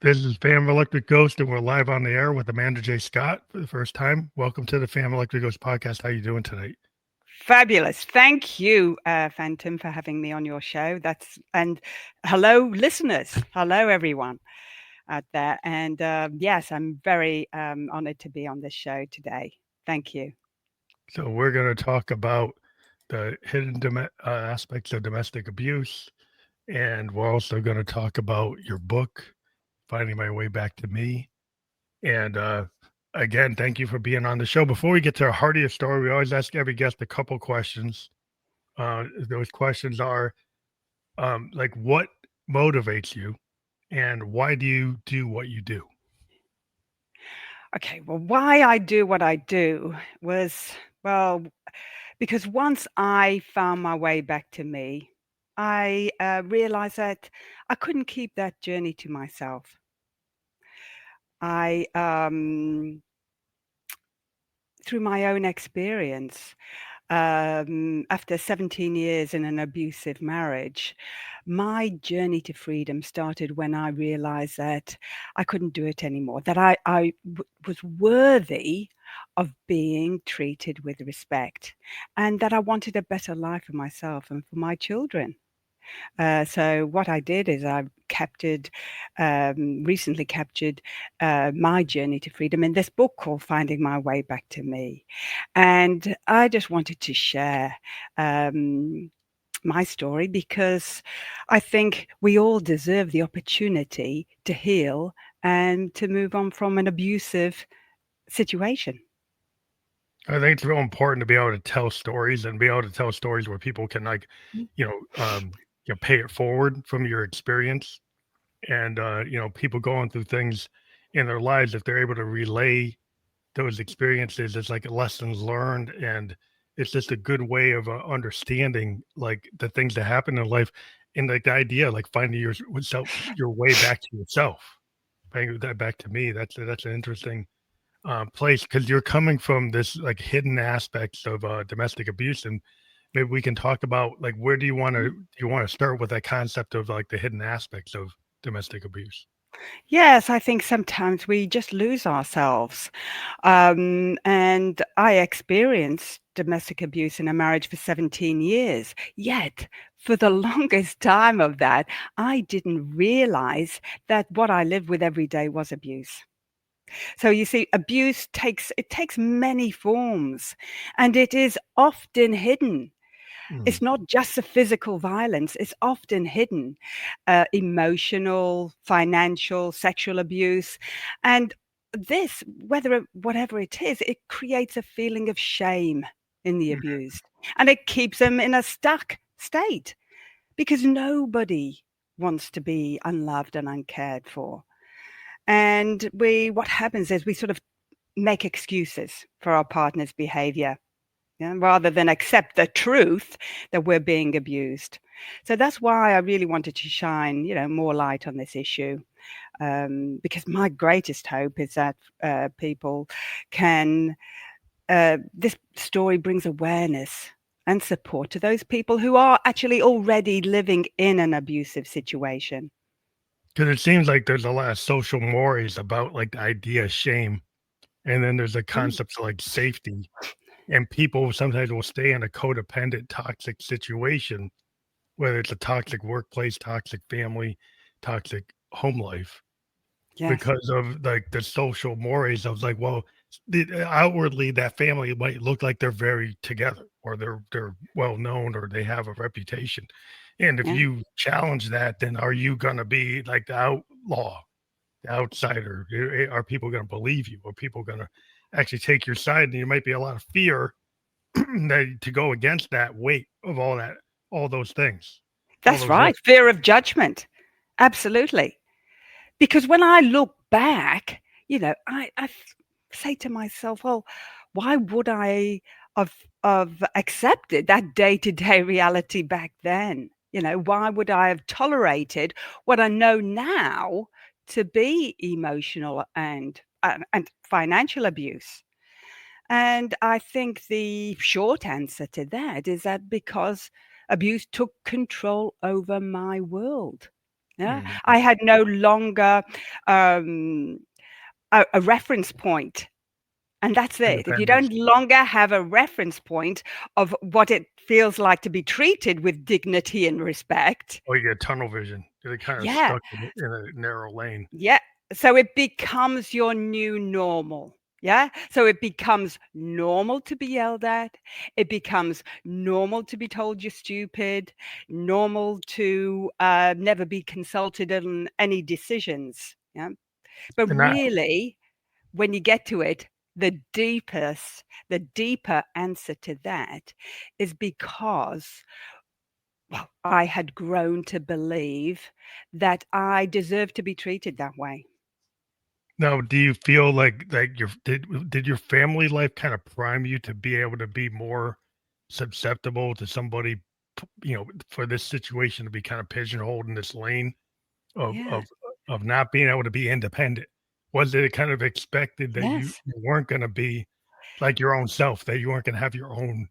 This is Fam Electric Ghost, and we're live on the air with Amanda J. Scott for the first time. Welcome to the Fam Electric Ghost podcast. How you doing tonight? Fabulous. Thank you, Phantom, for having me on your show. And hello, listeners. Hello, everyone out there. And yes, I'm very honored to be on this show today. Thank you. So we're going to talk about the hidden aspects of domestic abuse, and we're also going to talk about your book, Finding My Way Back to Me. And again, thank you for being on the show. Before we get to our heart of your story, we always ask every guest a couple questions. Those questions are like, what motivates you, and why do you do what you do? Okay. Well, why I do what I do was, well, because once I found my way back to me, I realized that I couldn't keep that journey to myself. I, through my own experience, after 17 years in an abusive marriage, my journey to freedom started when I realized that I couldn't do it anymore, that was worthy of being treated with respect, and that I wanted a better life for myself and for my children. So what I did is I recently captured my journey to freedom in this book called Finding My Way Back to Me. And I just wanted to share my story because I think we all deserve the opportunity to heal and to move on from an abusive situation. I think it's real important to be able to tell stories and be able to tell stories where people can pay it forward from your experience. And people going through things in their lives, if they're able to relay those experiences, it's like lessons learned, and it's just a good way of understanding like the things that happen in life, and like the idea, like finding your way back to yourself, bringing that back to me. That's an interesting place, because you're coming from this like hidden aspects of domestic abuse, and maybe we can talk about like where do you want to start with that concept of like the hidden aspects of domestic abuse? Yes, I think sometimes we just lose ourselves. And I experienced domestic abuse in a marriage for 17 years. Yet, for the longest time of that, I didn't realize that what I lived with every day was abuse. So you see, abuse takes many forms, and it is often hidden. Mm. It's not just the physical violence, it's often hidden, emotional, financial, sexual abuse. And this, whatever it is, it creates a feeling of shame in the abused, and it keeps them in a stuck state because nobody wants to be unloved and uncared for. And what happens is we sort of make excuses for our partner's behavior, yeah, rather than accept the truth that we're being abused. So that's why I really wanted to shine, more light on this issue, because my greatest hope is that people can. This story brings awareness and support to those people who are actually already living in an abusive situation. Because it seems like there's a lot of social mores about like the idea of shame, and then there's the Mm, concepts of like safety, and people sometimes will stay in a codependent toxic situation, whether it's a toxic workplace, toxic family, toxic home life, yes. because of like the social mores of like, well, outwardly that family might look like they're very together, or they're well known, or they have a reputation, and if Yeah. you challenge that, then are you going to be like the outlaw, the outsider? Are people going to believe you? Are people going to actually take your side? And there might be a lot of fear that to go against that weight of all those things, all That's those right. risks. Fear of judgment. Absolutely. Because when I look back, say to myself, well, why would I have accepted that day-to-day reality back then? Why would I have tolerated what I know now to be emotional and financial abuse? And I think the short answer to that is that because abuse took control over my world. Yeah, Mhm. I had no longer um, a reference point. And that's it. If you Independence. don't longer have a reference point of what it feels like to be treated with dignity and respect, Or you get tunnel vision. You're kind of yeah, stuck in a narrow lane. yeah. So it becomes your new normal. Yeah. So it becomes normal to be yelled at. It becomes normal to be told you're stupid, normal to never be consulted on any decisions. Yeah. But And that really, when you get to it, the deeper answer to that is because, well, I had grown to believe that I deserved to be treated that way. now, do you feel like your did your family life kind of prime you to be able to be more susceptible to somebody, for this situation to be kind of pigeonholed in this lane of Yeah. of of not being able to be independent? Was it kind of expected that you Yes. you weren't gonna be like your own self, that you weren't gonna have your own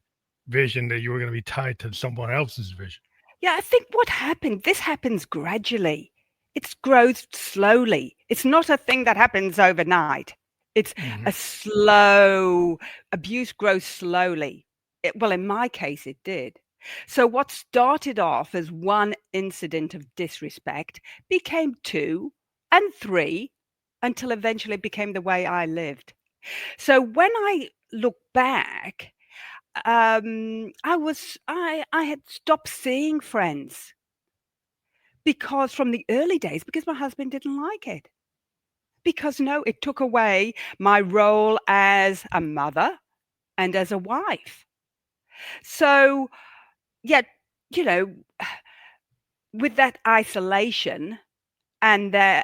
vision, that you were gonna be tied to someone else's vision? Yeah, I think what happened, this happens gradually. It grows slowly. It's not a thing that happens overnight. It's a Mhm. slow abuse grows slowly. Well, in my case, it did. So what started off as one incident of disrespect became two and three until eventually it became the way I lived. So when I look back, I had stopped seeing friends because from the early days, because my husband didn't like it. Because no, it took away my role as a mother and as a wife. So, yeah, you know, with that isolation and the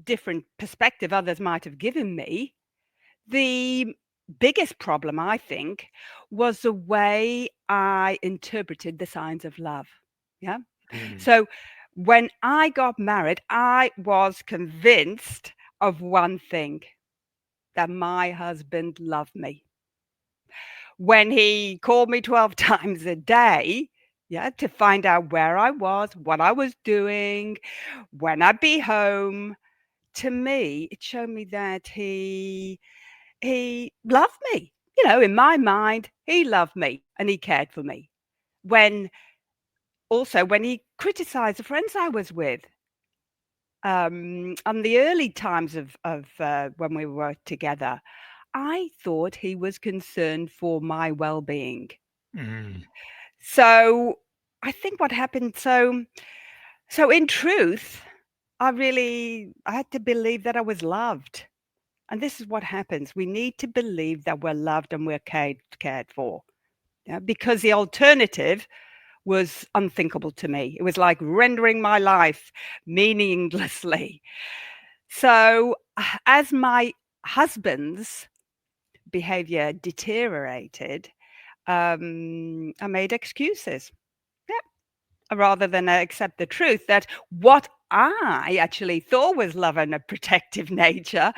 different perspective others might have given me, the biggest problem, I think, was the way I interpreted the signs of love. Yeah. Mhm. So when I got married, I was convinced of one thing, that my husband loved me. When he called me 12 times a day, yeah, to find out where I was, what I was doing, when I'd be home, to me, it showed me that he loved me. You know, in my mind, he loved me and he cared for me. When Also when he criticized the friends I was with, on the early times of when we were together, I thought he was concerned for my well-being. Mhm. So I think what happened, so in truth, I had to believe that I was loved. And this is what happens. We need to believe that we're loved and we're cared for. Yeah, because the alternative was unthinkable to me. It was like rendering my life meaninglessly. So, as my husband's behavior deteriorated, I made excuses. Yeah, rather than accept the truth that what I actually thought was love and a protective nature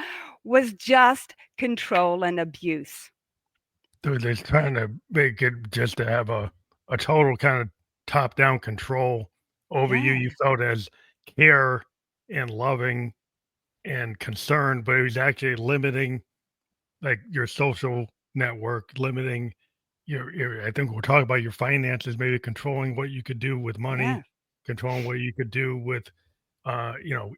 was just control and abuse. They're trying to make it just to have a total kind of top-down control over you. Yeah, You felt as care and loving and concerned, but it was actually limiting, like, your social network, limiting your I think we'll talk about your finances, maybe controlling what you could do with money, yeah, controlling what you could do with,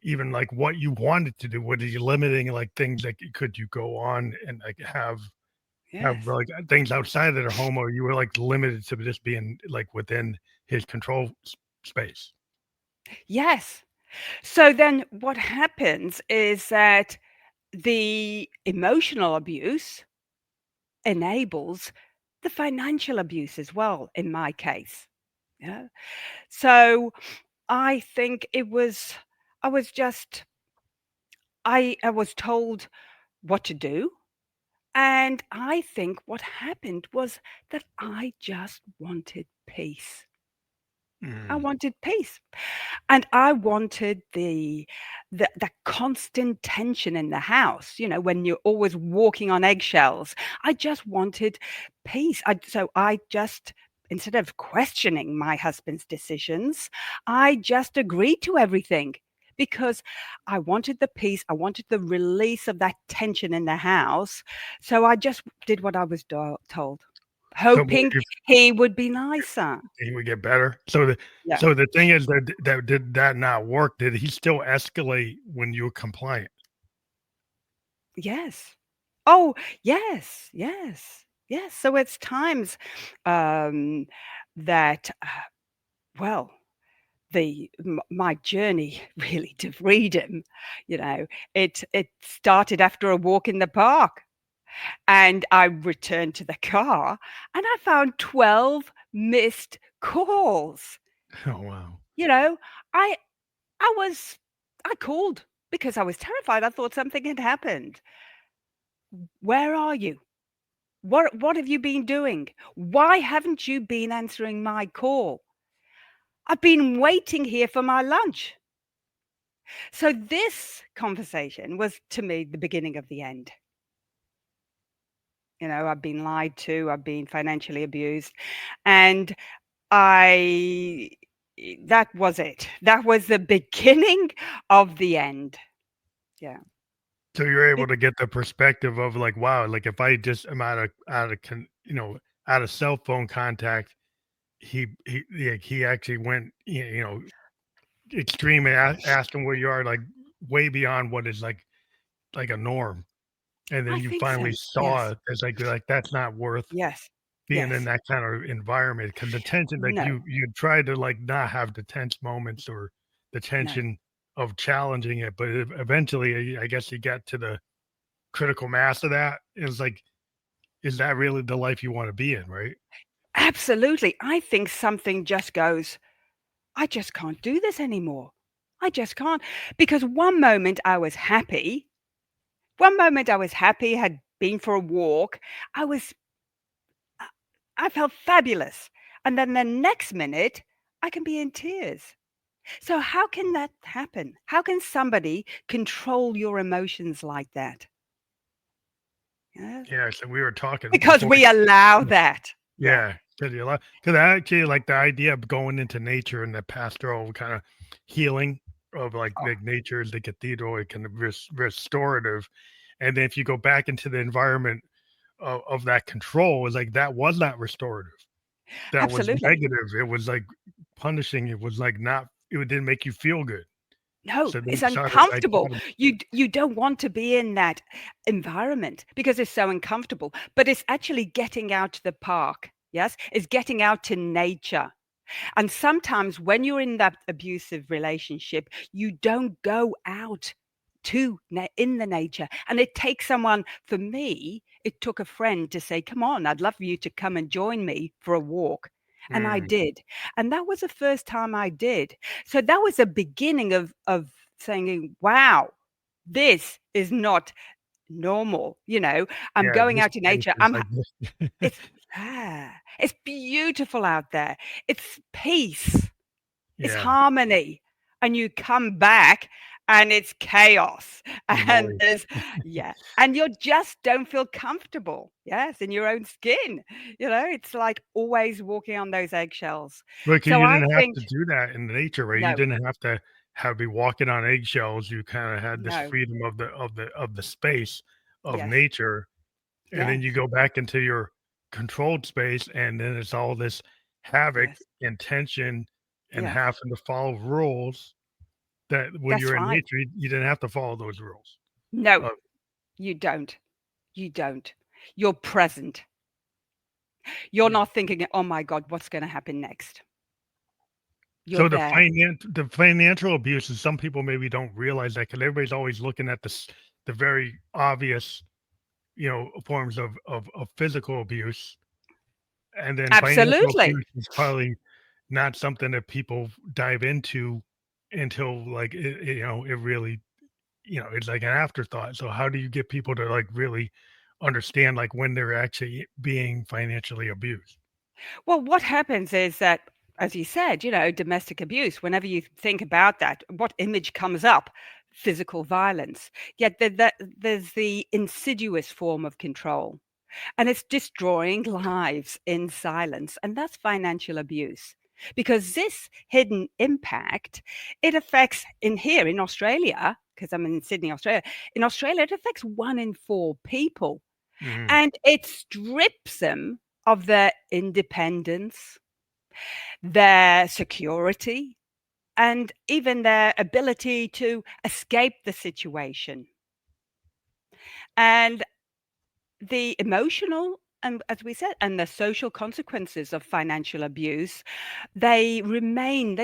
even, like, what you wanted to do. What are you limiting, like, things like, could you go on and, like, have, yes, like, things outside of their home, or you were, like, limited to just being, like, within his control space? yes. So then what happens is that the emotional abuse enables the financial abuse as well, in my case. Yeah. So I think I was just, I was told what to do. And I think what happened was that I just wanted peace. I Mm, wanted peace. And I wanted the constant tension in the house, you know, when you're always walking on eggshells. I just wanted peace. I just instead of questioning my husband's decisions, I just agreed to everything because I wanted the peace. I wanted the release of that tension in the house. So I just did what I was told, So what hoping he would be nicer. he would get better. So the Yeah. so the thing is that did that not work? Did he still escalate when you were compliant? Yes. Oh, yes, yes, yes. So it's times um, that, well, my journey really to freedom, you know, it started after a walk in the park, and I returned to the car, and I found 12 missed calls. Oh wow. You know, I I was I called because I was terrified. I thought something had happened. Where are you? What have you been doing? Why haven't you been answering my call? I've been waiting here for my lunch. So this conversation was to me the beginning of the end. You know, I've been lied to, I've been financially abused, and I that was it. That was the beginning of the end. Yeah. So you're able It to get the perspective of like, wow, like if I just am out of cell phone contact, he actually went, extreme and asked him where you are, like way beyond what is like a norm. And then I you think so. finally saw Yes. it as like that's not worth Yes. being in Yes. that kind of environment because the tension, like No. you try to like not have the tense moments or the No. tension of challenging it, but eventually, I guess you get to the critical mass of that. It's like, is that really the life you want to be in, right? Absolutely. I think something just goes, I just can't do this anymore. I just can't. Because one moment I was happy, had been for a walk. I was, I I felt fabulous. And then the next minute, I can be in tears. So, how can that happen? How can somebody control your emotions like that? Yes. Yeah. So we were talking Because before. we allow that. Yeah. Yeah, because I actually like the idea of going into nature and the pastoral kind of healing of Oh, like nature is the cathedral, it can restorative, and then if you go back into the environment of that control, is like that was not restorative. That was absolutely. negative. It was like punishing. It was like not. It didn't make you feel good. No, So then it's you uncomfortable. You don't want to be in that environment because it's so uncomfortable, but it's actually getting out to the park, yes? It's getting out to nature. And sometimes when you're in that abusive relationship, you don't go out in the nature. And it takes someone, for me, it took a friend to say, "Come on, I'd love for you to come and join me for a walk." And I Mm, did. And that was the first time I did. So that was a beginning of saying, wow, this is not normal. I'm yeah, going this out in place nature. is like this. It's yeah, it's beautiful out there. It's peace, it's Yeah, harmony, and you come back and it's chaos. And noise. and you just don't feel comfortable, yes, in your own skin. It's like always walking on those eggshells. Look, So you I didn't have think to do that in nature, right? You no, didn't have to be walking on eggshells. You kinda had this no, freedom of the space of yes, nature, and then yes, you go back into your controlled space, and then it's all this havoc yes, and tension and yes. having to follow rules that when That's you're in right. nature, you didn't have to follow those rules. No, Uh, you don't. You don't. You're present. You're yeah. not thinking, "Oh my god, what's gonna happen next?" You're So there. the financial abuses, some people maybe don't realize that because everybody's always looking at the very obvious, forms of physical abuse, and then financial Absolutely. abuse is probably not something that people dive into until like it really, it's like an afterthought. So how do you get people to like really understand like when they're actually being financially abused? Well, what happens is that, as you said, domestic abuse, whenever you think about that, what image comes up? Physical violence. Yet there's the insidious form of control. and it's destroying lives in silence. And that's financial abuse. Because this hidden impact, it affects in Australia, because I'm in Sydney, Australia. In Australia, it affects 1 in 4 people, Mm. and it strips them of their independence, their security, and even their ability to escape the situation. And the emotional and, as we said, and the social consequences of financial abuse, they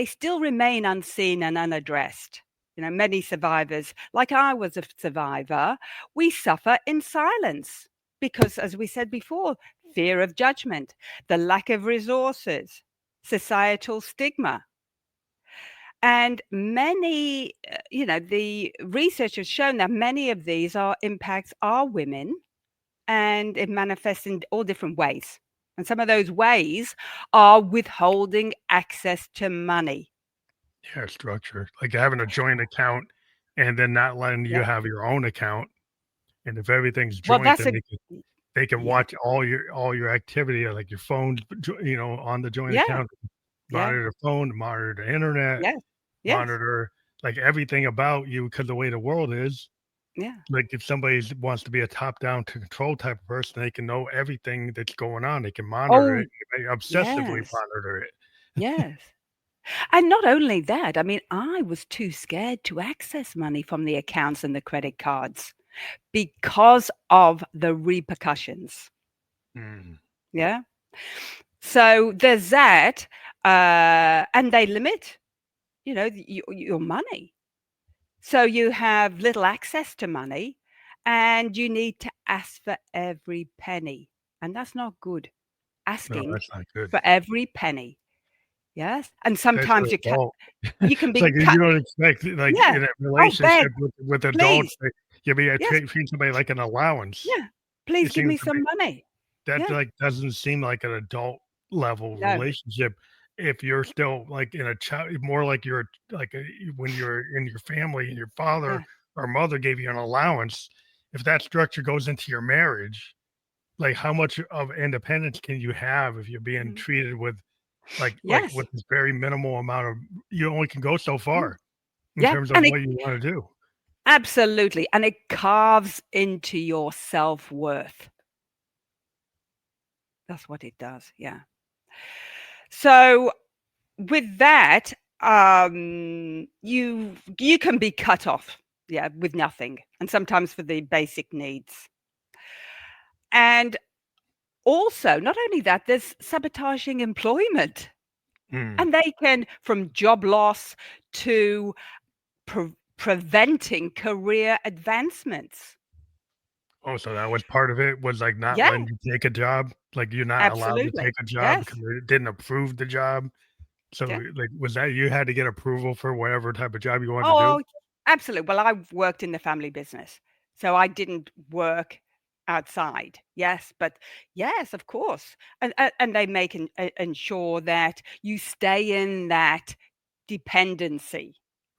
still remain unseen and unaddressed. Many survivors, like I was a survivor, we suffer in silence because, as we said before, fear of judgment, the lack of resources, societal stigma. And the research has shown that many of these impacts are women, and it manifests in all different ways. And some of those ways are withholding access to money. Yeah, structure. Like having a joint account and then not letting you Yeah. have your own account. And if everything's Well, joint, that's then a they can yeah. watch all your activity, like your phone, on the joint Yeah. account, Yeah. monitor the phone, monitor the internet, Yes. Yes. monitor like everything about you because the way the world is. Yeah. Like if somebody wants to be a top-down to control type of person, they can know everything that's going on. They can monitor Oh, it. They obsessively yes. monitor it. Yes. And not only that, I mean, I was too scared to access money from the accounts and the credit cards because of the repercussions. Mm. Yeah. So there's that. And they limit, your money. So you have little access to money and you need to ask for every penny. And that's not good. No, Asking that's not good. for every penny. Yes. And That's an sometimes adult. you can It's be like you cut. don't expect, like Yeah. in a Oh, beg, relationship with adults, please. like, you be Yes. treat somebody like an allowance. Yeah. Please It give seems me to me some money. that Yeah. like doesn't seem like an adult level No. relationship. If you're still like in a child, more like you're like when you're in your family and your father Yeah. or mother gave you an allowance. If that structure goes into your marriage, like how much of independence can you have if you're being Mhm. treated with like Yes. with this very minimal amount of, you only can go so Mm. far in Yeah. terms of And it what you want to do. absolutely. And it carves into your self-worth. That's what it does. Yeah. So with that, you can be cut off, yeah, with nothing, and sometimes for the basic needs. And also, not only that, there's sabotaging employment, Mm. and they can from job loss to preventing career advancements. Oh, so that was part of it, was like not Yeah, letting you take a job, like you're not allowed to take absolutely. a job Yes. because they didn't approve the job. So Yeah. like was that you had to get approval for whatever type of job you wanted to do? Oh, absolutely. Well, I've worked in the family business, so I didn't work outside. Yes, but yes, of course, and they make ensure that you stay in that dependency.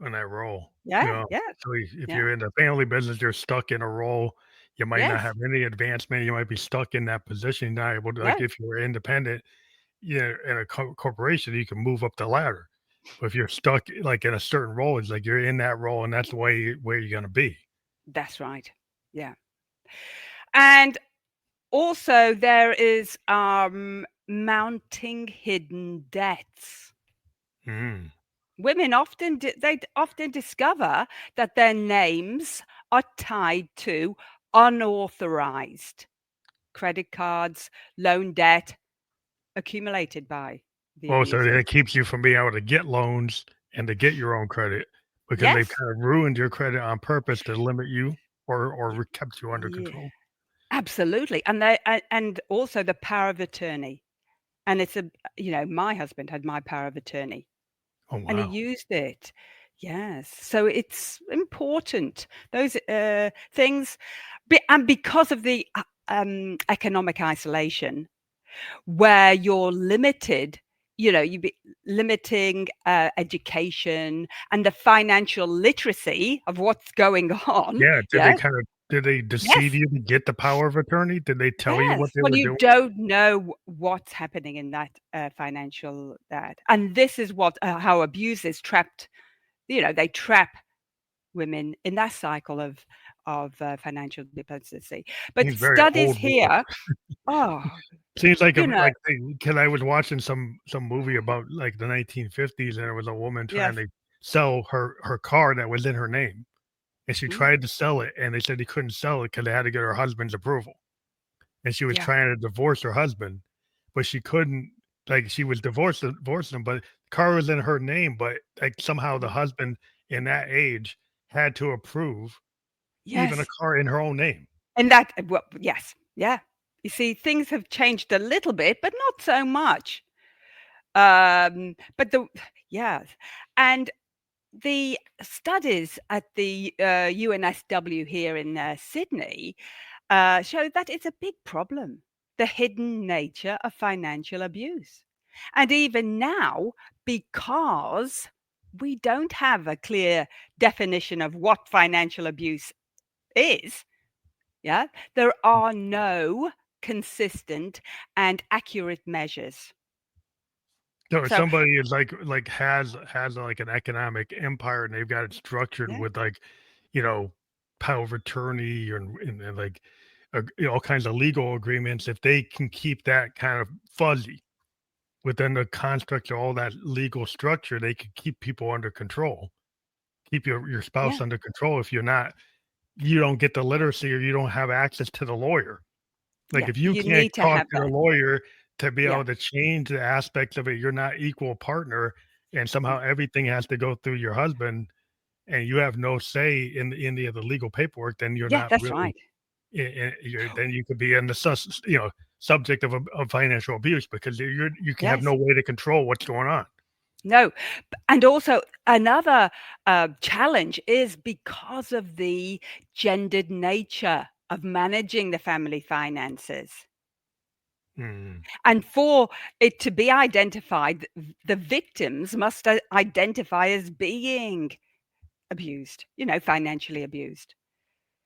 In that role, Yeah, yes, so if yeah, you're in the family business, you're stuck in a role. You might not yes, have any advancement. You might be stuck in that position, not able to, like yes, if you're independent, in a corporation, you can move up the ladder. But if you're stuck like in a certain role, it's like you're in that role, and that's the way where you're gonna be. that's right. Yeah, and also there is mounting hidden debts. Mm. Women they often discover that their names are tied to unauthorized credit cards, loan debt accumulated by the Oh, so abusers. it keeps you from being able to get loans and to get your own credit because they've Yes. kind of ruined your credit on purpose to limit you or kept you under Yeah, control. absolutely. And also the power of attorney. And it's my husband had my power of attorney Oh, and he wow. used it. Yes. So it's important. Those things, and because of the economic isolation, where you're limited, you be limiting education and the financial literacy of what's going on. Yeah, did they Yes. kinda Did they Yes. deceive you to get the power of attorney? Did they tell you what Yes. they Well, were you doing? don't know what's happening in that financial that, and this is what how abuse is trapped. They trap women in that cycle of financial dependency. But He's very studies old war. here, oh, Seems like you know, because I was watching some movie about like the 1950s, and it was a woman trying yes, to sell her car that was in her name, and she mm, tried to sell it, and they said they couldn't sell it because they had to get her husband's approval, and she was yeah, trying to divorce her husband, but she couldn't. Like she was divorcing him, but the car was in her name, but like somehow the mhm, husband in that age had to approve even a yes, car in her own name. and that well, yes, yeah. You see, things have changed a little bit, but not so much. But the yes, and the studies at the UNSW here in Sydney show that it's a big problem, the hidden nature of financial abuse. And even now, because we don't have a clear definition of what financial abuse is, yeah, there are no consistent and accurate measures. So if So, somebody is has like an economic empire and they've got it structured yeah, with like, you know, power of attorney and like all kinds of legal agreements, if they can keep that kind of fuzzy within the construct of all that legal structure, they can keep people under control, keep your spouse yeah, under control if you don't get the literacy or you don't have access to the lawyer. Like, yeah, if you you can't need to talk have to a that. lawyer to be Yeah, able to change the aspects of it, you're not equal partner, and mm, somehow everything has to go through your husband, and you have no say in any of the legal paperwork, then you're yeah, not that's really right. then you could be in the subject of financial abuse because you can have Yes. no way to control what's going on. No, and also another challenge is because of the gendered nature of managing the family finances. Mm, And for it to be identified, the victims must identify as being abused, financially abused.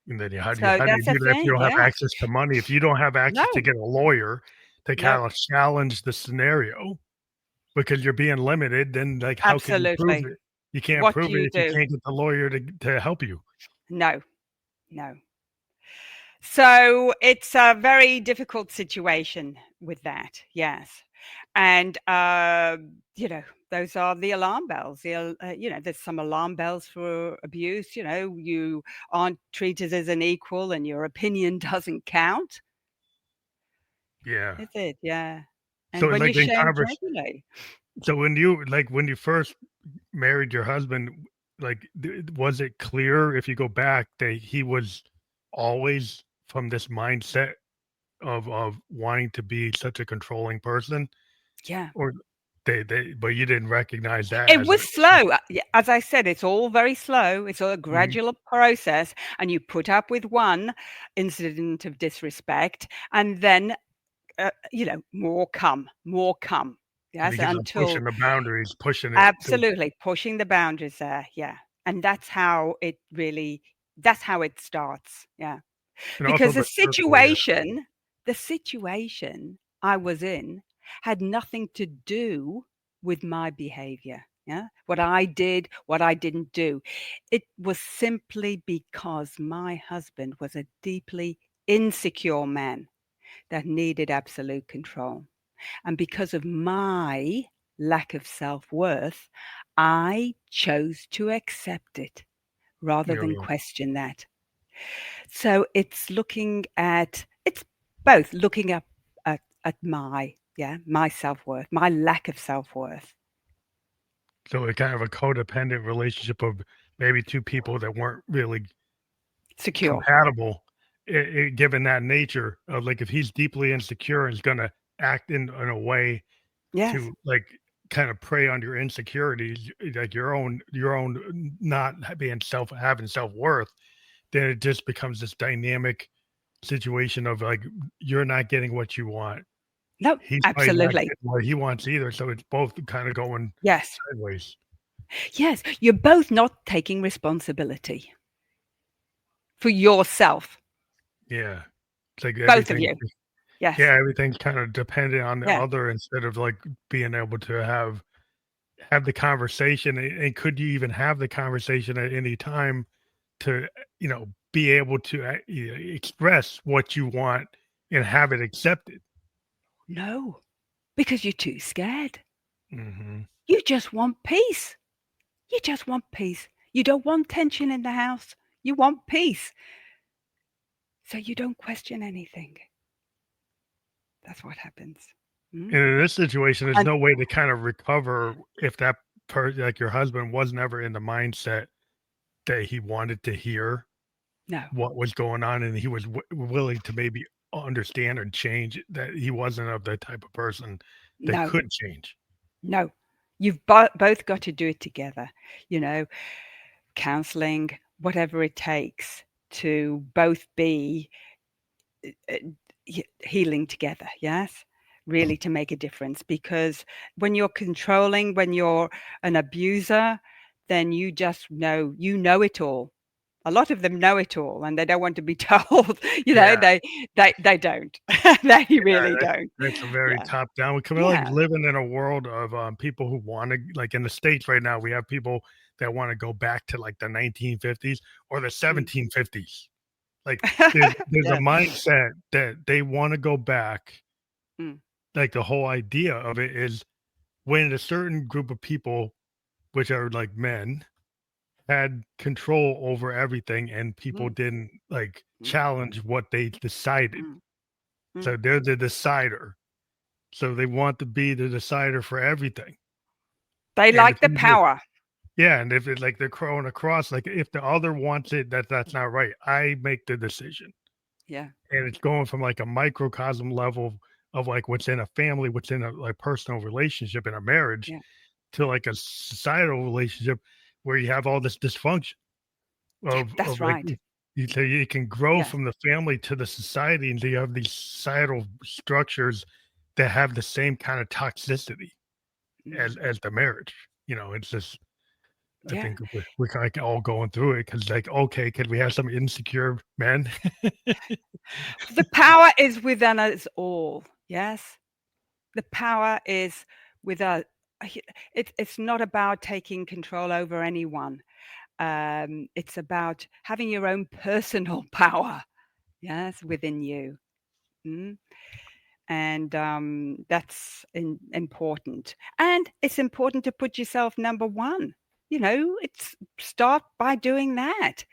and then So how do you that's a do that if you thing. don't have Yes. access to money? If you don't have access to No, get a lawyer to no, kind of challenge the scenario, because you're being limited, then, like, how can you prove absolutely. it? You can't What do prove it you if you do? can't get the lawyer to help you. No, no. So it's a very difficult situation with that, yes. And, those are the alarm bells. There's some alarm bells for abuse. You aren't treated as an equal and your opinion doesn't count. Yeah. Is it? Yeah. So, And when you're like, shamed regularly. when you first married your husband, like, was it clear, if you go back, that he was always from this mindset of wanting to be such a controlling person? Yeah. Or but you didn't recognize that It as a was slow. As I said, it's all very slow. It's all a Mhm. gradual process, and you put up with one incident of disrespect, and then more come. And he Yes, keeps on until pushing the boundaries, pushing it to absolutely pushing the boundaries there. Yeah. And that's how it starts. Yeah. and also Because the circle, yeah. the situation I was in had nothing to do with my behavior. Yeah. What I did, what I didn't do. It was simply because my husband was a deeply insecure man that needed absolute control. And because of my lack of self worth, I chose to accept it rather Oh, than yeah. question that. So it's both looking up at my self worth, my lack of self worth. So a kind of a codependent relationship of maybe 2 people that weren't really Secure. compatible, given that nature of, like, if he's deeply insecure and is gonna act in a way Yes. to, like, kind of prey on your insecurities, like your own not being having self-worth, then it just becomes this dynamic situation of, like, you're not getting what you want. No, He's probably not absolutely. getting what he wants either, so it's both kinda going Yes. sideways. Yes. You're both not taking responsibility for yourself, Yeah. It's like both of everything. you. Yes. Yeah, everything's kind of dependent on the Yeah. other instead of like being able to have the conversation. And could you even have the conversation at any time to, be able to express what you want and have it accepted? No, because you're too scared. Hmm. You just want peace. You just want peace. You don't want tension in the house. You want peace. So you don't question anything. That's what happens. Mm? And in this situation, there's And no way to kind of recover if that like your husband was never in the mindset that he wanted to hear no, what was going on, and he was willing to maybe understand and change, that he wasn't of the type of person that no, could change. no. You've both got to do it together. You know, counseling, whatever it takes to both be uh, healing together. Yes. Really to make a difference, because when you're controlling, when you're an abuser, then you just know it all. A lot of them know it all and they don't want to be told. Yeah, They don't. They yeah, really don't. that's a very Yeah. top down. We kind of like Yeah. living in a world of people who want to, like in the States right now, we have people that want to go back to like the 1950s or the Mm. 1750s. Like there's a Yeah. mindset that they want to go back. Mm. Like the whole idea of it is when a certain group of people, which are like men, had control over everything and people Mm. didn't like Mm. challenge what they decided. Mm. Mm. So they're the decider. So they want to be the decider for everything. They And if like the you just, power. yeah, and if it's like they're crowing across, like if the other wants it, that's not right. I make the decision. Yeah. And it's going from like a microcosm level of like what's in a family, what's in a like personal relationship in a marriage, Yeah. to like a societal relationship where you have all this dysfunction Yeah. of That's like right. so you can grow Yes. from the family to the society, and you have these societal structures that have the same kind of toxicity Mm. as the marriage. It's just I Yeah. think we're kind of all going through it because like, okay, could we have some insecure men? The power is within us all. Yes. The power is with us. It's not about taking control over anyone. It's about having your own personal power. Yes, within you. Mm? And that's important. And it's important to put yourself number one. It's start by doing that,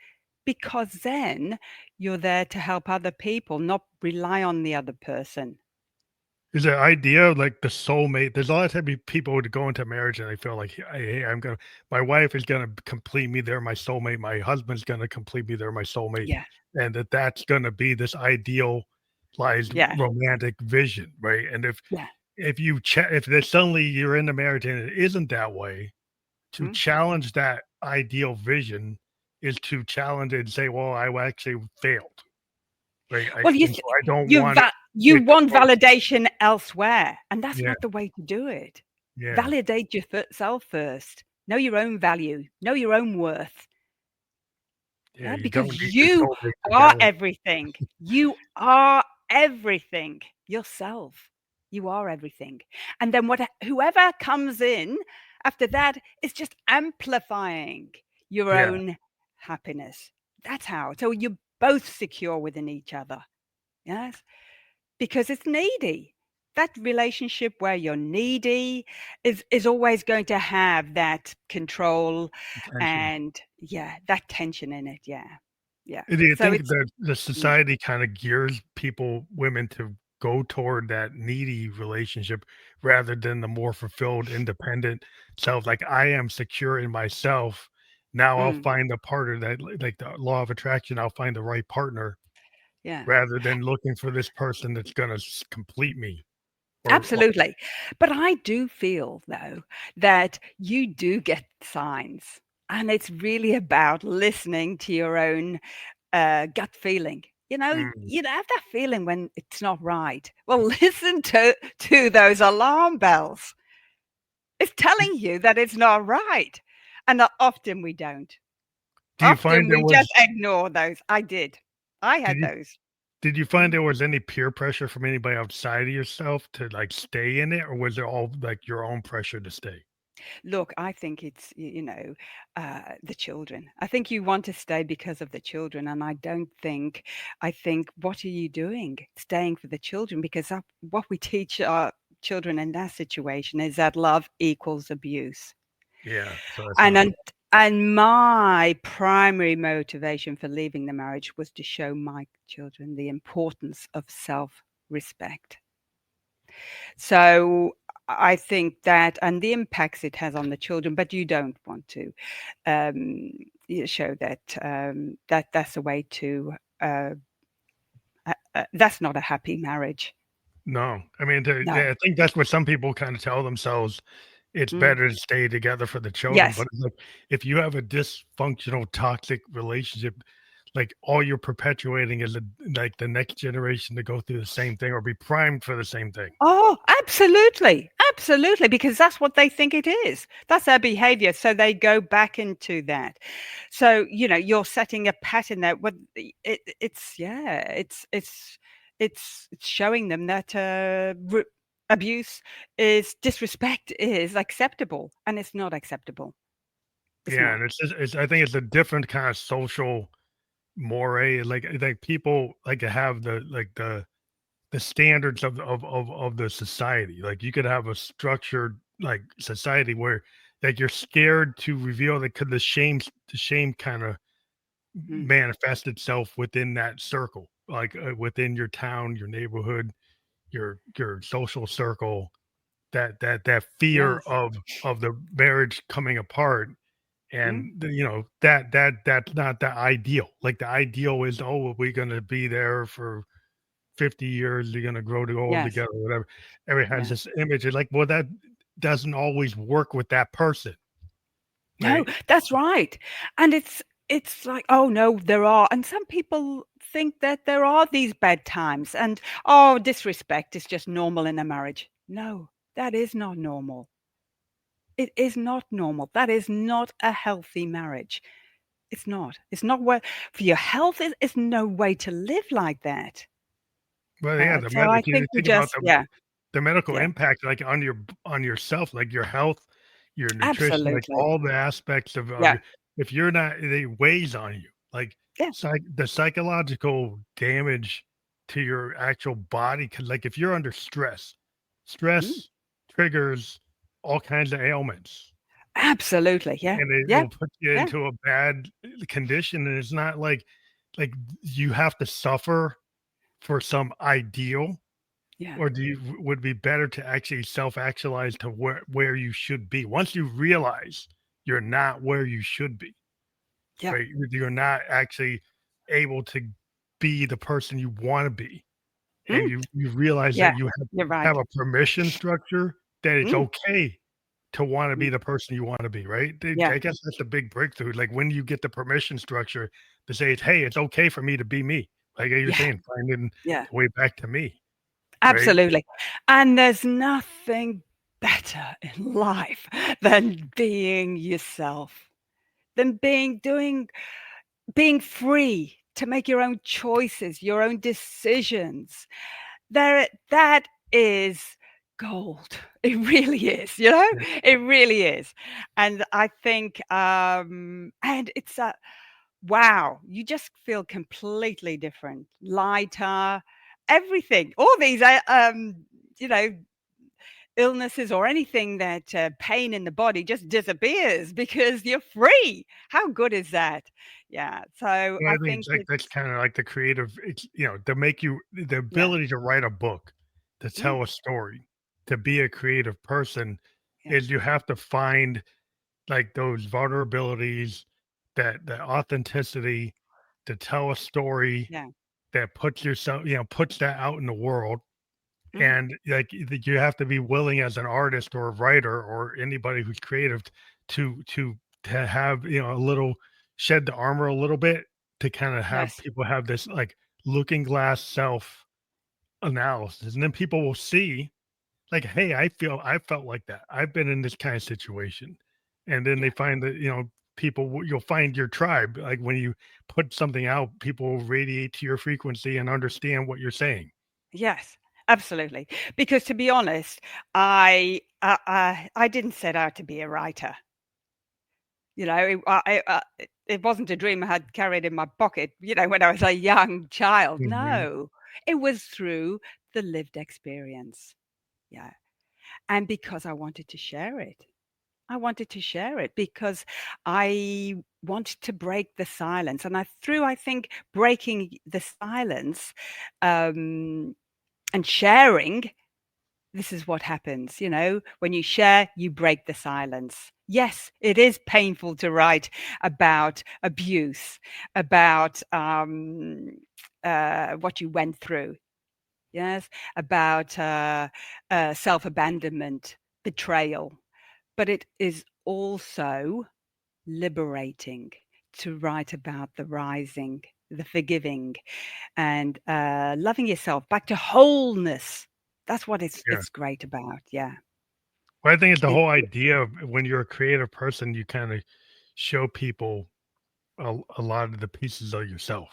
because then you're there to help other people, not rely on the other person. Is the idea of like the soulmate? There's a lot of time people would go into marriage and they feel like, hey, my wife is gonna complete me. They're my soulmate. My husband's gonna complete me. They're my soulmate, Yeah, and that's gonna be this idealized yeah, romantic vision, right? And yeah. if there's suddenly you're in the marriage and it isn't that way, to Mm. challenge that ideal vision is to challenge it and say, well, I actually failed, right? Well, And so I don't want you it to want go. validation elsewhere, and that's Yeah, not the way to do it. yeah, Validate yourself first. Know your own value. Know your own worth. yeah. Yeah, You don't because need your you soulmate to are validate. everything. You are everything yourself. You are everything. And then whoever comes in after that is just amplifying your Yeah. own happiness. That's how. So you're both secure within each other. Yes. Because it's needy. That relationship where you're needy is always going to have that control Attention. and, yeah, that tension in it. Yeah. Yeah. Do you So think it's that the mm, society kind of gears women to go toward that needy relationship rather than the more fulfilled, independent self? Like, I am secure in myself. Now I'll mm, find a partner that, like the law of attraction, I'll find the right partner yeah, rather than looking for this person that's going to complete me. Or absolutely. But I do feel, though, that you do get signs, and it's really about listening to your own gut feeling. mm, You have that feeling when it's not right. Well, listen to those alarm bells. It's telling you that it's not right, and often we don't. Do you find Often there we just was ignore those. I did. I did had you those. did you find Mm. there was any peer pressure from anybody outside of yourself to, like, stay in it, or was it all, like, your own pressure to stay? Look, I think it's, the children. I think you want to stay because of the children, and I think, "What are you doing staying for the children?" Because that what we teach our children in that situation is that love equals abuse. Yeah, so that's And not and and my primary motivation for leaving the marriage was to show my children the importance of self-respect. So, I think that and the impacts it has on the children, but you don't want to, um, show that, that's a way to, that's not a happy marriage. no. I mean, No. yeah, I think that's what some people kinda tell themselves, it's Mm. better to stay together for the children, Yes. but it's like, if you have a dysfunctional, toxic relationship, like, all you're perpetuating is, like, the next generation to go through the same thing or be primed for the same thing. Oh, absolutely, absolutely, because that's what they think it is. That's their behavior, so they go back into that. So, you're setting a pattern there. What it's yeah, it's showing them that abuse is disrespect is acceptable, and it's not acceptable. It's Yeah, not. and it's I think it's a different kinda social moray, like, I think people, like, to have the standards of the society. Like, you could have a structured, like, society where, like, you're scared to reveal that, 'cause the shame kinda Mm, manifests itself within that circle, like, within your town, your neighborhood, your social circle, that fear yes. of the marriage coming apart, Mm, and that's not the ideal. Like, the ideal is, oh, we're gonna be there for 50 years, you're gonna grow to old yes. together, whatever. Everyone has Yeah. this image. It's like, well, that doesn't always work with that person, No, right? that's right. And it's like, "Oh, no, there are" and some people think that there are these bad times and, "Oh, disrespect is just normal in a marriage." No, that is not normal. It is not normal. That is not a healthy marriage. It's not. It's not where for your health, it's no way to live like that. Well, yeah, the So med I if you think we think about just the medical yeah, impact, like, on yourself, like, your health, your nutrition, like, absolutely. all the aspects of Yeah, your if you're not it weighs on you. Like, yeah. the psychological damage to your actual body, 'cause, like, if you're under stress, Mm, stress triggers all kinds of ailments. absolutely. Yeah, And it yeah, will put you yeah, into a bad condition, and it's not like you have to suffer for some ideal, yeah, or do you would be better to actually self-actualize to where you should be? Once you realize you're not where you should be, yeah, right? You're not actually able to be the person you wanna be, and mm, you realize that yeah, you you're right. have a permission structure that it's Mm, okay to wanna be mm, the person you wanna be, right? yeah, I guess that's the big breakthrough, like, when you get the permission structure to say, "Hey, it's okay for me to be me." Like you're yeah, saying, finding yeah, the way back to me, right? absolutely. And there's nothing better in life than being yourself, than being free to make your own choices, your own decisions. That is gold. It really is, you know? Yeah, It really is. And I think, and it's a wow, you just feel completely different, lighter, everything. All these, you know, illnesses or anything that pain in the body just disappears because you're free. How good is that? Yeah. So and I I think think it's like that's it's kinda like the creative to make you the yeah, ability to write a book, to mm, tell a story, to be a creative person yeah, is you have to find, like, those vulnerabilities, that authenticity to tell a story yeah, that puts yourself puts that out in the world. mm, And, like, you have to be willing as an artist or a writer or anybody who's creative to have, a little shed the armor a little bit to kinda have yes, people have this, like, looking glass self analysis, and then people will see, like, "Hey, I felt like that. I've been in this kinda situation." And then they yeah, find that, you'll find your tribe. Like when you put something out, people will radiate to your frequency and understand what you're saying. Yes, absolutely. Because to be honest, I didn't set out to be a writer. It wasn't a dream I had carried in my pocket, when I was a young child. Hmm. No, it was through the lived experience. Yeah. And because I wanted to share it. I wanted to share it because I wanted to break the silence. And I think, breaking the silence, and sharing, this is what happens. When you share, you break the silence. Yes, it is painful to write about abuse, about what you went through. Yes, about self-abandonment, betrayal. But it is also liberating to write about the rising, the forgiving, and loving yourself back to wholeness. That's what Yeah. it's great about. Yeah. Well, I think it's the It, whole idea of when you're a creative person, you kind of show people a lot of the pieces of yourself.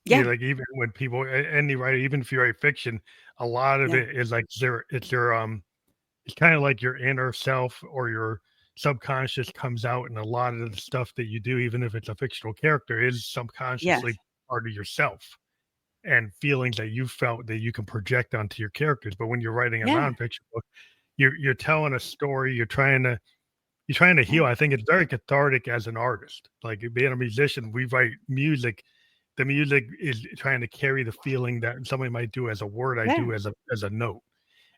yeah. Like even when people, any writer, even if you write fiction, a lot of Yeah. it is like it's kind of like your inner self or your subconscious comes out, and a lot of the stuff that you do, even if it's a fictional character, is Yes. subconsciously part of yourself and feelings that you felt that you can project onto your characters. But when you're writing a Yeah. nonfiction book, you're telling a story, you're trying to Yeah. heal. I think it's very cathartic as an artist. Like being a musician, we write music. The music is trying to carry the feeling that somebody might do as a word. I Yeah. do as a note,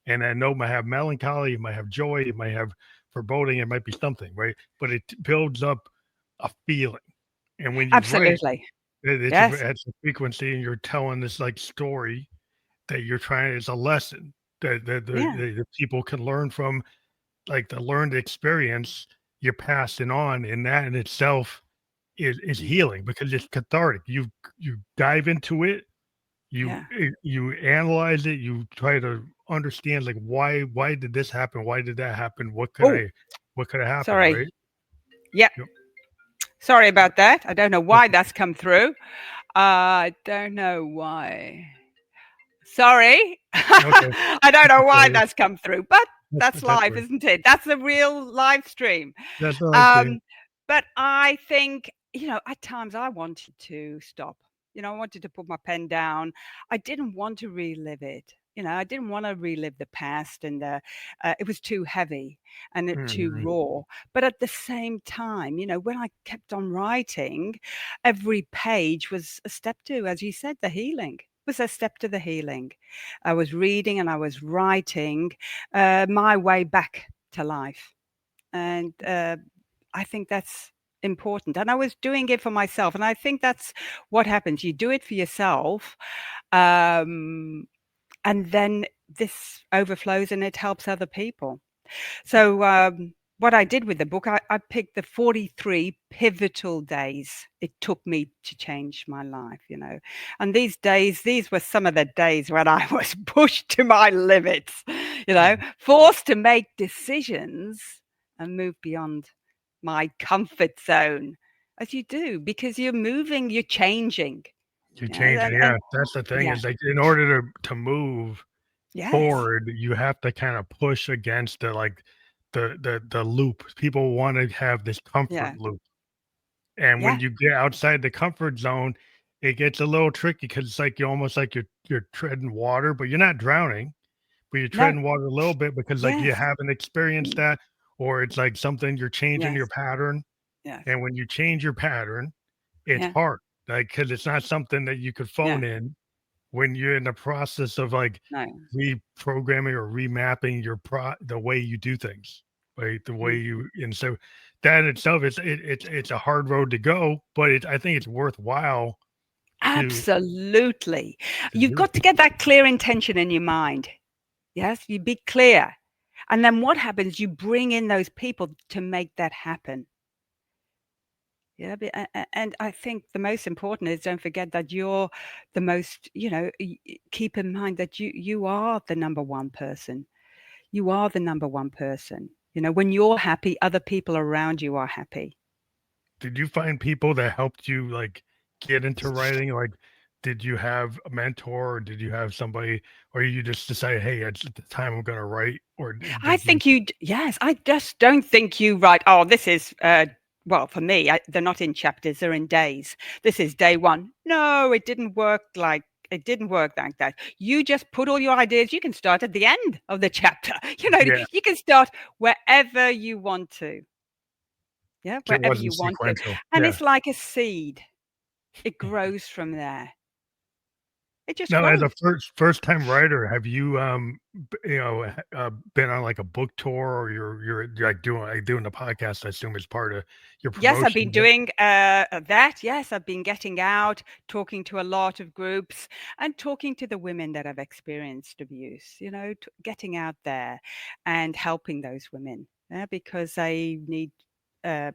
and that note might have melancholy, it might have joy, it might have foreboding, it might be something, right? But it builds up a feeling, and when you write, Absolutely. Yes. it's a frequency, and you're telling this like story that you're trying. It's a lesson that Yeah. the people can learn from, like the learned experience you're passing on, and that in itself is healing because it's cathartic. You dive into it, Yeah. you analyze it, you try to understand like why did this happen? Why did that happen? Oh, What could have happened, sorry. right? Yeah. Yep. Sorry about that. I don't know why That's that's come through. I don't know why. Sorry. okay. I don't know why Okay. that's come through, but that's That's life, right. isn't it? That's the real live stream. That's the live stream. Um, but I think, at times I wanted to stop. I wanted to put my pen down. I didn't want to relive it. I didn't want to relive the past, and it was too heavy and too Mhm. raw. But at the same time, when I kept on writing, every page was a step to, as you said, the healing. Was a step to the healing. I was reading and I was writing my way back to life. And I think that's important. And I was doing it for myself. And I think that's what happens. You do it for yourself. Um, and then this overflows and it helps other people. So, what I did with the book, I picked the 43 pivotal days it took me to change my life. And these were some of the days when I was pushed to my limits, Mhm. forced to make decisions and move beyond my comfort zone, as you do, because you're moving, you're changing. You're Yeah. changing, yeah. That's the thing Yeah. is like in order to move Yes. forward, you have to kind of push against the like the loop. People want to have this comfort Yeah. loop. And when Yeah. you get outside the comfort zone, it gets a little tricky because it's like you're almost like you're treading water, but you're not drowning, but you're No. treading water a little bit because like you Yes. haven't experienced Mm. that, or it's like something you're changing Yes. your pattern. Yes. And when you change your pattern, it's Yeah. hard. Like because it's not something that you could phone Yeah. in when you're in the process of like No. reprogramming or remapping the way you do things, right? The way Mm. you and so that in itself it's a hard road to go, but I think it's worthwhile to Absolutely. You've do. got to get that clear intention in your mind. Yes, you be clear. And then what happens? You bring in those people to make that happen. Yeah, and I think the most important is don't forget that you're the most, keep in mind that you are the number one person. You are the number one person. When you're happy, other people around you are happy. did you find people that helped you like get into writing? Like, did you have a mentor, or did you have somebody, or you just decided, hey, it's the time I'm going to write, or I did you? think yes, I just don't think you write, oh, this is, well, for me, they're not in chapters, they're in days. This is day one. No, it didn't work like that. You just put all your ideas, you can start at the end of the chapter. Yeah, You can start wherever you want to. Yeah, it wherever wasn't you want to. sequential. And Yeah. it's like a seed. It grows from there. It just Now, as a grows. first time writer, have you been on like a book tour, or you're like doing the podcast? I assume is part of your Yes, I've been promotion. doing that. Yes, I've been getting out, talking to a lot of groups and talking to the women that have experienced abuse, getting out there and helping those women, because they need, uh,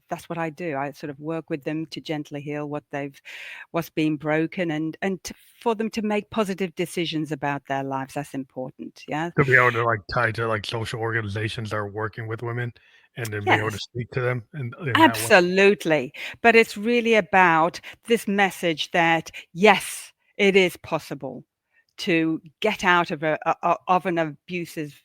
that's what I do. I sort of work with them to gently heal what's been broken, and for them to make positive decisions about their lives. That's important. Yeah. To be able to like tie to like social organizations that are working with women, and then be able to Yes. speak to them in that way. Absolutely. But it's really about this message that, yes, it is possible to get out of of an abusive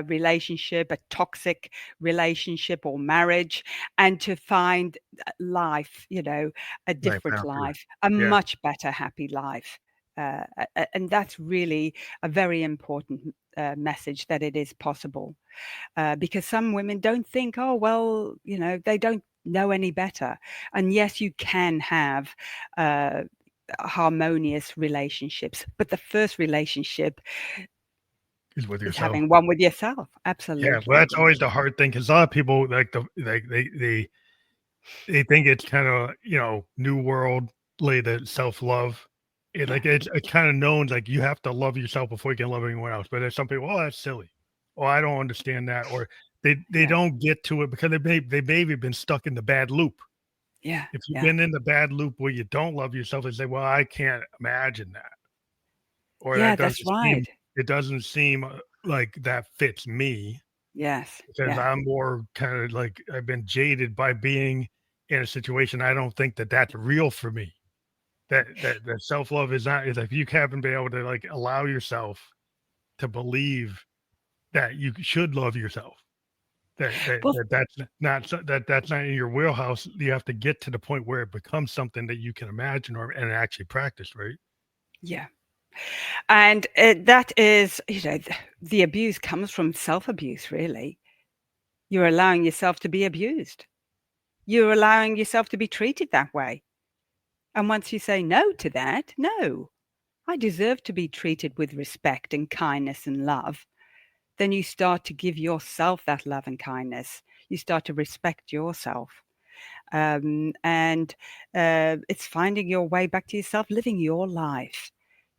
relationship, a toxic relationship or marriage, and to find life, a Life different after. life, a Yeah. much better, happy life. And that's really a very important message, that it is possible, because some women don't think, oh, well, they don't know any better. And yes, you can have uh, harmonious relationships, but the first relationship Is with is yourself. having one with yourself. Yeah, well, Absolutely. that's always the hard thing because a lot of people like they think it's kind of new world the self love. Yeah, It's kind of known like you have to love yourself before you can love anyone else. But there's some people, oh, that's silly. Oh, I don't understand that, or they yeah, don't get to it because they maybe been stuck in the bad loop. yeah, If you've yeah, been in the bad loop where you don't love yourself, they say, well, I can't imagine that, or yeah. That's right. it doesn't seem like that fits me Yes, because yeah, I'm more kind of like I've been jaded by being in a situation. I don't think that that's real for me. That self love is not is if you haven't been able to like allow yourself to believe that you should love yourself. well, That's not in your wheelhouse. You have to get to the point where it becomes something that you can imagine or and actually practice, right? yeah. And that is, the abuse comes from self-abuse, really. You're allowing yourself to be abused. You're allowing yourself to be treated that way. And once you say no to that, no, I deserve to be treated with respect and kindness and love, then you start to give yourself that love and kindness. You start to respect yourself. And it's finding your way back to yourself, living your life.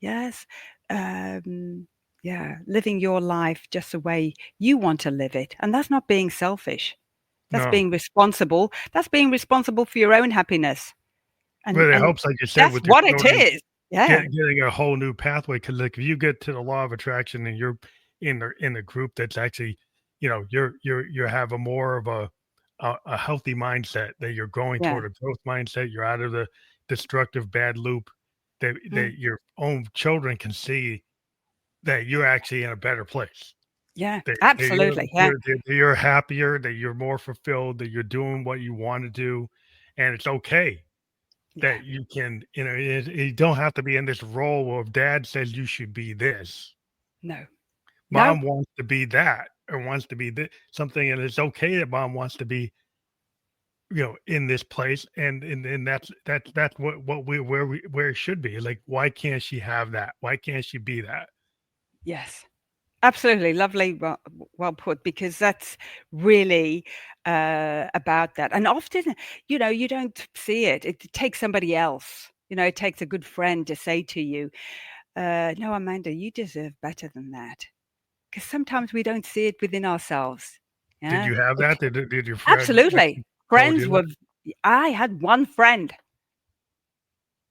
Yes. Um, yeah, living your life just the way you want to live it. And that's not being selfish. That's No, being responsible. That's being responsible for your own happiness. And but it and helps, like you said, that's with your what it children. is. Yeah. Getting a whole new pathway because like if you get to the law of attraction and you're in the group that's actually, you have a more of a healthy mindset that you're going Yeah. toward a growth mindset. You're out of the destructive bad loop. Mm. That your own children can see that you're actually in a better place. Yeah. That you're Absolutely. Yeah. that you're happier. That you're more fulfilled. That you're doing what you want to do, and it's okay Yeah. that you can, you don't have to be in this role of dad says you should be this. No. No. Mom wants to be that or wants to be something, and it's okay that mom wants to be, in this place, and that's what where it should be. Like, why can't she have that? Why can't she be that? Yes. Absolutely, lovely, well put, because that's really about that. And often, you don't see it. It takes somebody else. It takes a good friend to say to you, "No, Amanda, you deserve better than that." Because sometimes we don't see it within ourselves. Did Yeah, you have it, that? Did your friend absolutely. actually told Friends you that? were. I had one friend.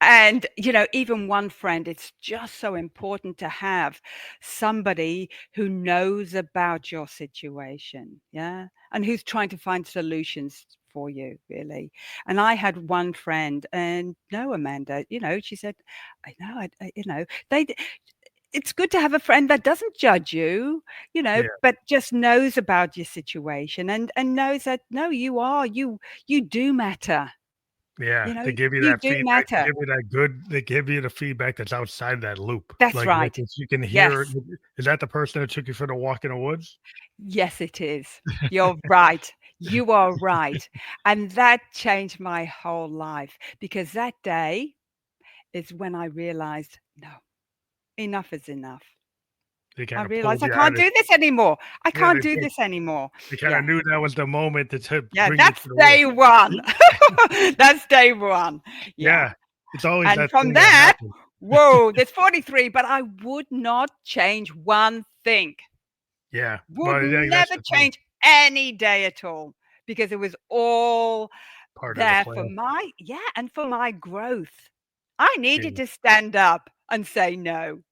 And, even one friend, it's just so important to have somebody who knows about your situation, yeah, and who's trying to find solutions for you, really. And I had one friend, and no, Amanda, she said, I know, they it's good to have a friend that doesn't judge you, Yeah. but just knows about your situation and knows that no, you do matter. Yeah, they give you You that do feedback, matter. they give you the feedback that's outside that loop, That's like, right. that you can hear. Yes. Is that the person that took you for the walk in the woods? Yes, it is. You're right. You are right. And that changed my whole life because that day is when I realized, no, enough is enough. They I kinda realized pulled I you out can't of. do this anymore. I Yeah, can't do this anymore. they kinda Yeah. knew that was the moment to Yeah. bring you to That's the woods. day one. That's day one. Yeah. Yeah, it's always And that from thing that that, happens. whoa, there's 43, but I would not change one thing. Yeah, Would but yeah, that's never the thing, change any day at all because it was all part of the there for plan. and for my growth. I needed Yeah, to stand up and say no.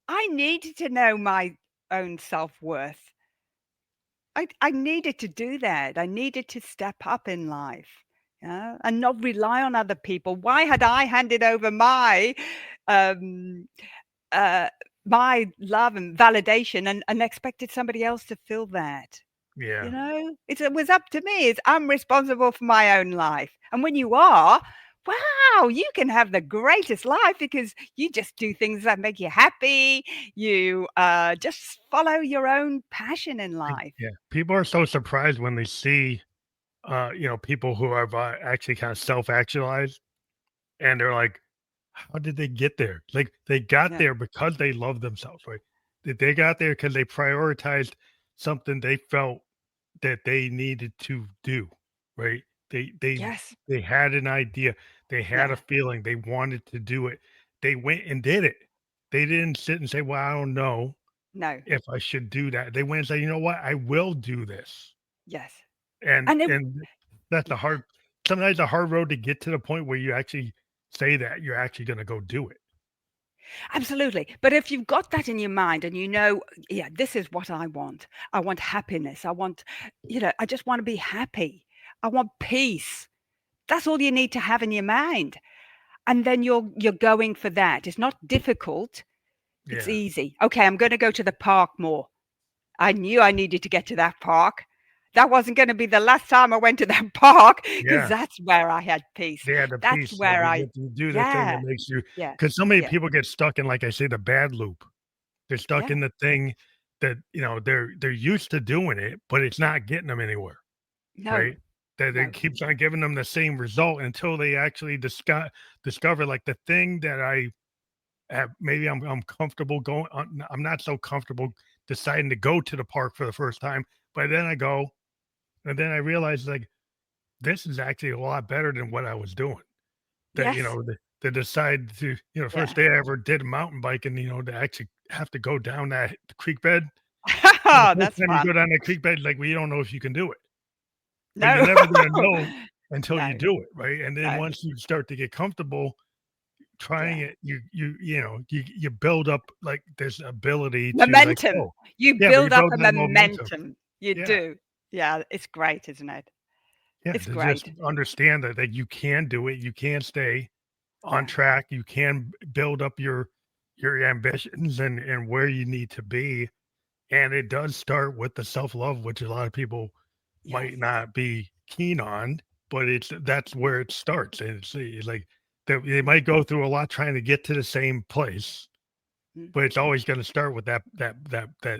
I needed to know my own self-worth. I needed to do that. I needed to step up in life, and not rely on other people. Why had I handed over um, uh, my love and validation and expected somebody else to fill that? yeah. It was up to me. I'm responsible for my own life. And when you are, wow, you can have the greatest life because you just do things that make you happy. You just follow your own passion in life. Yeah, people are so surprised when they see, people who have, actually kinda self-actualized, and they're like, "How did they get there?" Like, they got Yeah. there because they love themselves, right? They got there because they prioritized something they felt that they needed to do, right? Yes. They had an idea, they had a Yeah. feeling, they wanted to do it. They went and did it. They didn't sit and say, "Well, I don't know No. if I should do that." They went and said, "You know what? I will do this." Yes. And And it that's a yeah. hard sometimes a hard road to get to the point where you actually say that you're actually gonna go do it. Absolutely. But if you've got that in your mind and yeah, this is what I want. I want happiness. I just want to be happy. I want peace. That's all you need to have in your mind. And then you're going for that. It's not difficult. It's Yeah. easy. Okay, I'm going to go to the park more. I knew I needed to get to that park. That wasn't going to be the last time I went to that park because Yeah. that's where I had peace. They had the That's peace, like, where you I get to do the thing that yeah, makes you. yeah, Because so many yeah, people get stuck in, like I say, the bad loop. They're stuck yeah. in the thing that, they're used to doing it, but it's not getting them anywhere, No, right? That it no. keeps on giving them the same result until they actually discover, like, the thing that I have maybe I'm comfortable going on. I'm not so comfortable deciding to go to the park for the first time, but then I go, and then I realize, like, this is actually a lot better than what I was doing. That, Yes. to decide to, first Yeah. day I ever did mountain biking, to actually have to go down that creek bed. And the first That's time you go fun. down that creek bed, like, well, you don't know if you can do it, but you're No. never gonna know until you No, do it, right? And then no. once you start to get comfortable trying Yeah. it, you build up, like, this ability to, like, Momentum. oh, You yeah, but you build up build a that momentum. momentum. You Yeah, do. Yeah, it's great, isn't it? yeah, It's to just great. understand that you can do it, you can stay on Yeah. track, you can build up your ambitions and where you need to be, and it does start with the self-love, which a lot of people Yes. might not be keen on, but that's where it starts, and it's like they Mm, might go through a lot trying to get to the same place, mm. but it's always gonna start with that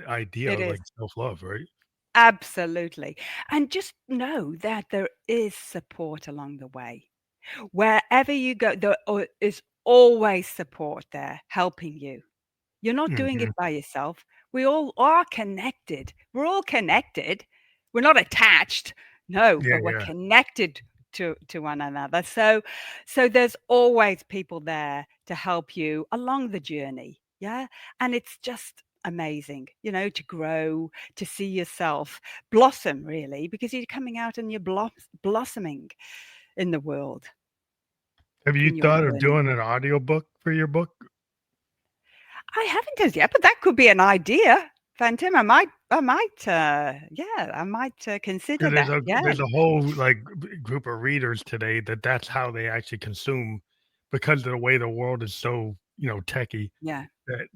idea It of, is. like, self-love, right? Absolutely. And just know that there is support along the way. Wherever you go, is always support there helping you. You're not doing Mhm. it by yourself. We all are connected. We're all connected. We're not attached. No, Yeah, but we're yeah. connected to one another. So there's always people there to help you along the journey. Yeah. And it's just amazing, to grow, to see yourself blossom really, because you're coming out and you're blossoming in the world Have you in your thought of journey. doing an audiobook for your book? I haven't as yet, but that could be an idea. plan, Tim. I might consider There's that. a Yeah, there's a whole like group of readers today that's how they actually consume, because of the way the world is so techy, yeah,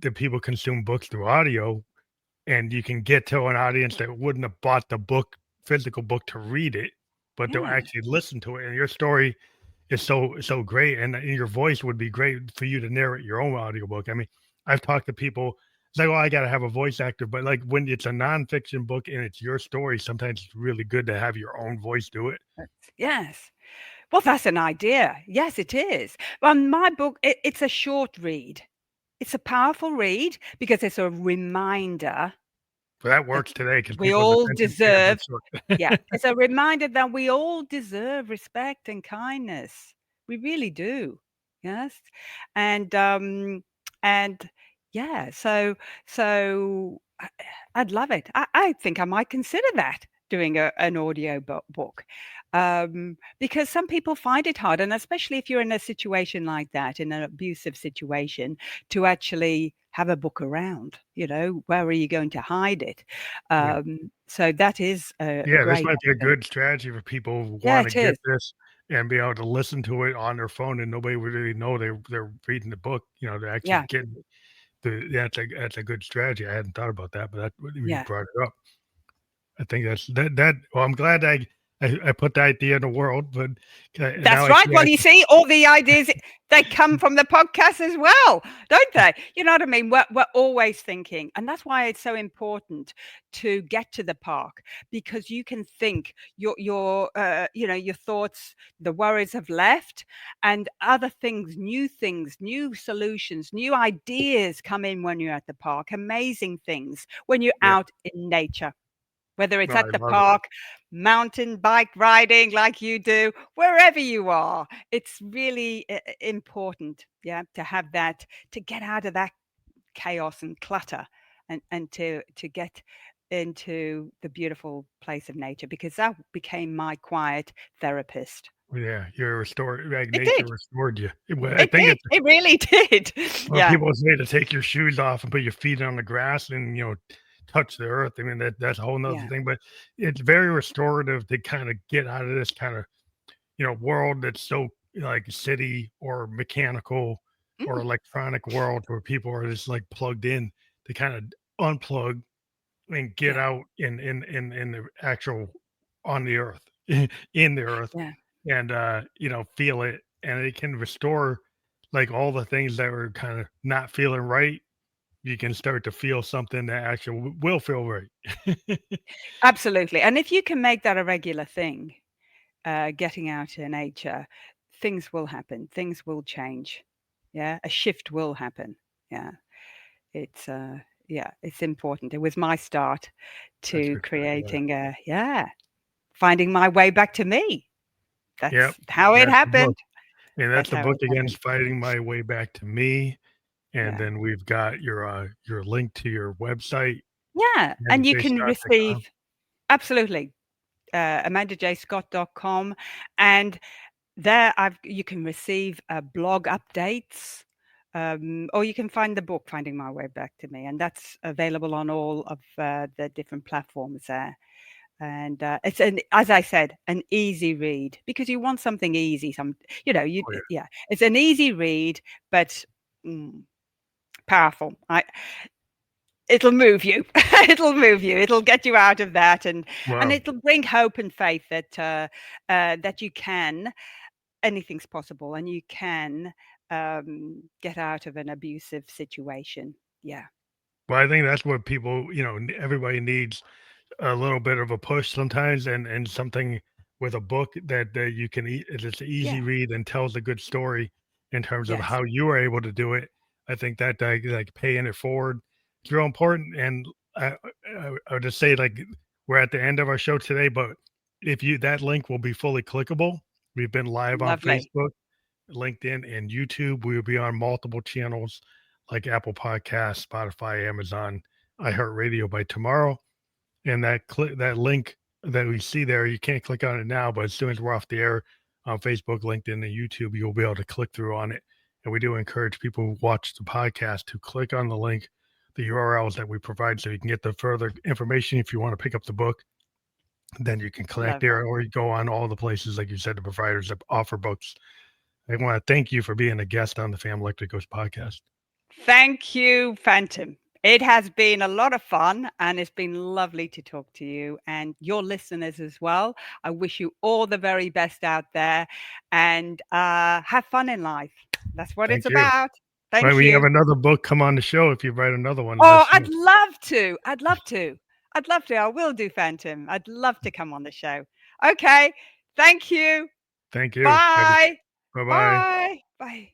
that people consume books through audio, and you can get to an audience that wouldn't have bought the physical book to read it, but they'll yeah. actually listen to it. And your story is so great, and your voice would be great for you to narrate your own audiobook. I mean, I've talked to people. It's like, well, I got to have a voice actor, but like when it's a nonfiction book and it's your story, sometimes it's really good to have your own voice do it. Yes. Well, that's an idea. Yes, it is. Well, my book, it's a short read. It's a powerful read because it's a reminder But that that works today because we people's all attention spans are deserve. short. Yeah, it's a reminder that we all deserve respect and kindness. We really do. Yes. And and yeah, so I'd love it. I think I might consider that, doing an audio book. Because some people find it hard, and especially if you're in a situation like that, in an abusive situation, to actually have a book around. Where are you going to hide it? Yeah. So that is a Yeah, this great might be a option. good strategy for people who Yeah, wanna it is. get this and be able to listen to it on their phone, and nobody would really know they're reading the book, they're actually Yeah, getting the that's a good strategy. I hadn't thought about that, but that when you yeah. brought it up, I think well, I'm glad I put the idea in the world, but, now That's I right. see Well, I you can. see, all the ideas, they come from the podcast as well, don't they? You know what I mean? We're always thinking, and that's why it's so important to get to the park, because you can think your thoughts, the worries have left, and other things, new solutions, new ideas come in when you're at the park. Amazing things when you're Yeah. out in nature. Whether it's No, I at the love it. park, mountain bike riding like you do, wherever you are, it's really important, yeah, to have that, to get out of that chaos and clutter, and to get into the beautiful place of nature, because that became my quiet therapist. Yeah, you're restored, like, It nature did. restored you. Well, I It think did. it's It really did. when Yeah. people say to take your shoes off and put your feet on the grass and, touch the earth. I mean, that's a whole nother Yeah. thing, but it's very restorative to kinda get out of this kinda, world that's so, like, city or mechanical or Mm, electronic world where people are just, like, plugged in, to kinda unplug and get yeah. out in the actual on the earth, in the earth, Yeah. and, feel it, and it can restore, like, all the things that were kinda not feeling right. You can start to feel something that actually will feel right. Absolutely. And if you can make that a regular thing, getting out in nature, things will happen. Things will change. Yeah, a shift will happen. Yeah, it's yeah, it's important. It was my start That's to for sure, yeah. creating finding my way back to me. Yep, That's how it that's the book, happened. and that's That's the how book it again, happened. is Fighting My Way Back to Me, and Yeah, then we've got your link to your website, yeah, and you can amandajscott.com. receive absolutely amandajscott.com, and there, you can receive blog updates, or you can find the book "Finding My Way Back to Me," and that's available on all of the different platforms there. And it's as I said, an easy read, because you want something easy. Oh, yeah. Yeah, it's an easy read, but mm, powerful. It'll move you. It'll move you. It'll get you out of that, and Wow. it'll bring hope and faith that that you can, anything's possible, and you can get out of an abusive situation. Yeah. Well, I think that's what people, everybody needs a little bit of a push sometimes, and something with a book that you can it's an easy Yeah. read and tells a good story in terms of Yes. how you were able to do it. I think that like paying it forward is real important. And I would just say, like, we're at the end of our show today, but if you that link will be fully clickable. We've been live on Lovely. Facebook, LinkedIn, and YouTube. We will be on multiple channels like Apple Podcasts, Spotify, Amazon, iHeartRadio by tomorrow. And that link that we see there, you can't click on it now, but as soon as we're off the air on Facebook, LinkedIn, and YouTube, you'll be able to click through on it. And we do encourage people who watch the podcast to click on the link the URLs that we provide so you can get the further information if you want to pick up the book. Then you can collect there, Lovely. or you go on all the places, like you said, the providers that offer books. I want to thank you for being a guest on the Fam Electric Ghost podcast. Thank you, Phantom. It has been a lot of fun, and it's been lovely to talk to you and your listeners as well. I wish you all the very best out there, and have fun in life. That's what it's Thank you. about. Right, Thank when you have you. another book, come on the show. If you write another one, let Oh, us I'd know. love to. I'd love to. I'd love to. I will do, Phantom. I'd love to come on the show. Okay. Thank you. Thank you. Bye. Bye bye. Bye. Bye.